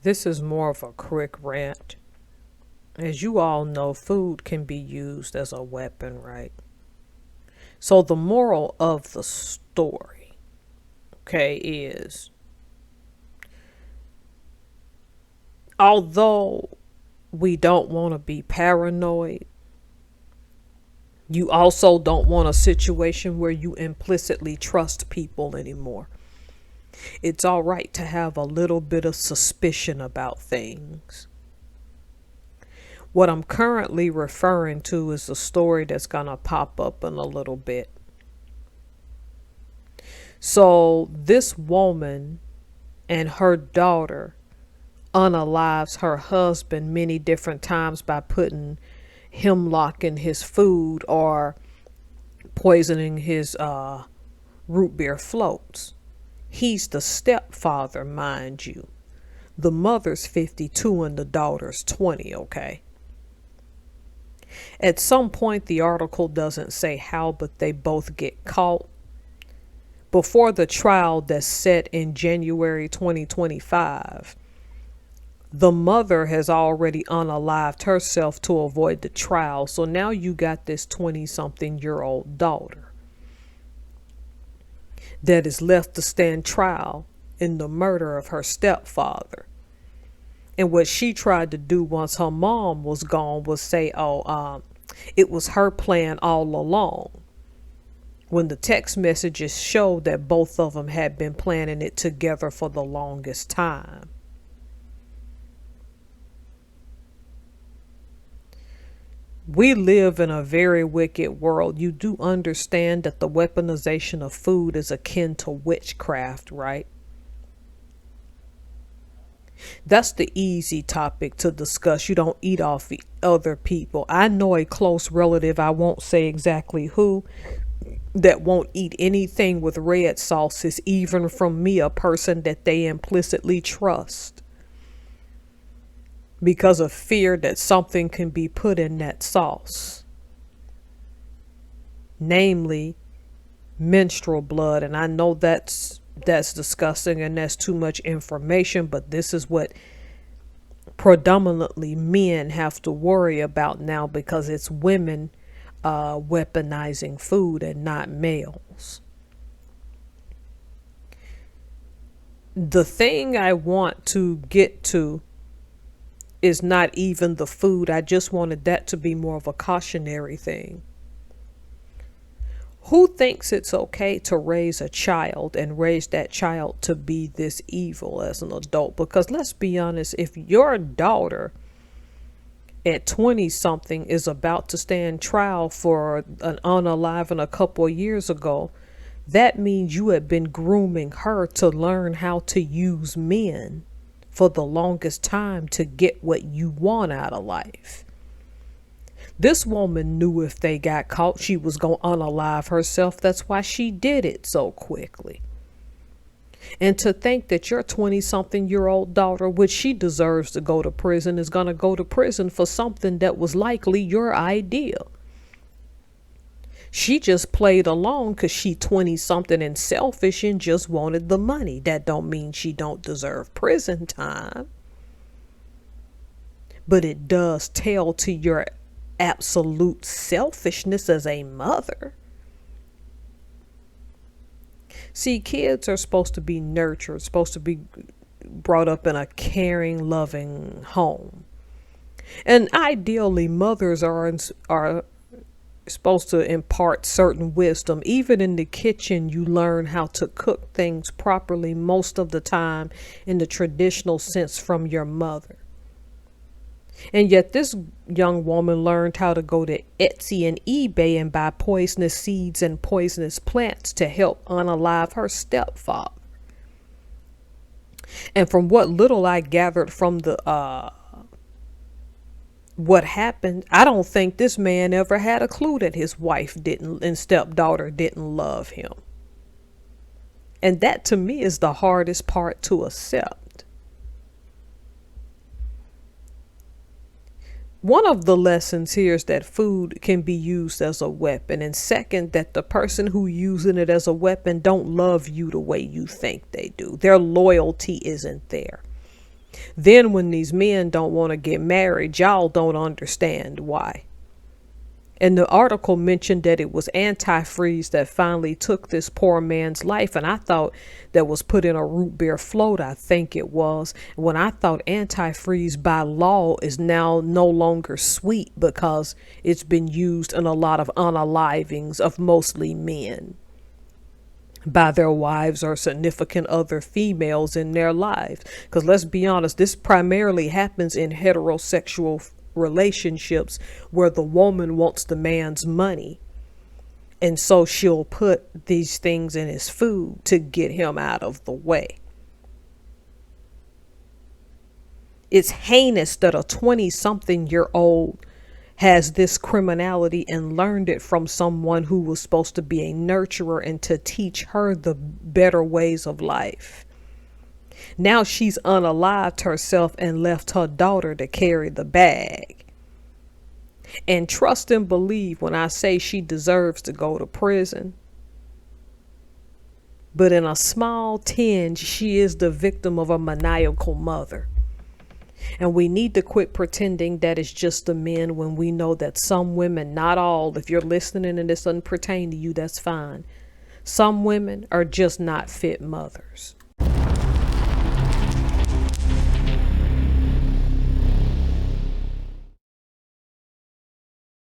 This is more of a quick rant. As you all know, food can be used as a weapon, right? So the moral of the story, okay, is although we don't want to be paranoid, you also don't want a situation where you implicitly trust people anymore. It's all right to have a little bit of suspicion about things. What I'm currently referring to is a story that's going to pop up in a little bit. So, this woman and her daughter unalives her husband many different times by putting hemlock in his food or poisoning his root beer floats. He's the stepfather, mind you. The mother's 52 and the daughter's 20, okay? At some point, the article doesn't say how, but they both get caught. Before the trial that's set in January 2025, the mother has already unalived herself to avoid the trial. So now you got this 20-something-year-old daughter that is left to stand trial in the murder of her stepfather. And what she tried to do once her mom was gone was say, it was her plan all along. When the text messages showed that both of them had been planning it together for the longest time. We live in a very wicked world. You do understand that the weaponization of food is akin to witchcraft, right? That's the easy topic to discuss. You don't eat off other people. I know a close relative, I won't say exactly who, that won't eat anything with red sauces, even from me, a person that they implicitly trust, because of fear that something can be put in that sauce, namely menstrual blood. And I know that's disgusting and that's too much information, but this is what predominantly men have to worry about now, because it's women weaponizing food and not males. The thing I want to get to is not even the food. I just wanted that to be more of a cautionary thing. Who thinks it's okay to raise a child and raise that child to be this evil as an adult? Because let's be honest, if your daughter at 20 something is about to stand trial for an unaliving a couple of years ago, that means you have been grooming her to learn how to use men for the longest time to get what you want out of life. This woman knew if they got caught, she was going to unalive herself. That's why she did it so quickly. And to think that your 20-something-year-old daughter, which she deserves to go to prison, is going to go to prison for something that was likely your idea. She just played along because she 20-something and selfish and just wanted the money. That don't mean she don't deserve prison time. But it does tell to your absolute selfishness as a mother. See, kids are supposed to be nurtured, supposed to be brought up in a caring, loving home. And ideally, mothers are supposed to impart certain wisdom. Even in the kitchen, you learn how to cook things properly most of the time in the traditional sense from your mother. And yet this young woman learned how to go to Etsy and eBay and buy poisonous seeds and poisonous plants to help unalive her stepfather. And from what little I gathered from the what happened, I don't think this man ever had a clue that his wife didn't and stepdaughter didn't love him. And that to me is the hardest part to accept. One of the lessons here is that food can be used as a weapon. And second, that the person who using it as a weapon don't love you the way you think they do. Their loyalty isn't there. Then when these men don't want to get married, y'all don't understand why. And the article mentioned that it was antifreeze that finally took this poor man's life. And I thought that was put in a root beer float, I think it was. When I thought antifreeze by law is now no longer sweet because it's been used in a lot of unalivings of mostly men by their wives or significant other females in their lives. Because let's be honest, this primarily happens in heterosexual relationships where the woman wants the man's money. And so she'll put these things in his food to get him out of the way. It's heinous that a 20-something-year-old has this criminality and learned it from someone who was supposed to be a nurturer and to teach her the better ways of life. Now she's unalived herself and left her daughter to carry the bag. And trust and believe when I say she deserves to go to prison. But in a small tinge, she is the victim of a maniacal mother. And we need to quit pretending that it's just the men when we know that some women, not all, if you're listening and this doesn't pertain to you, that's fine. Some women are just not fit mothers.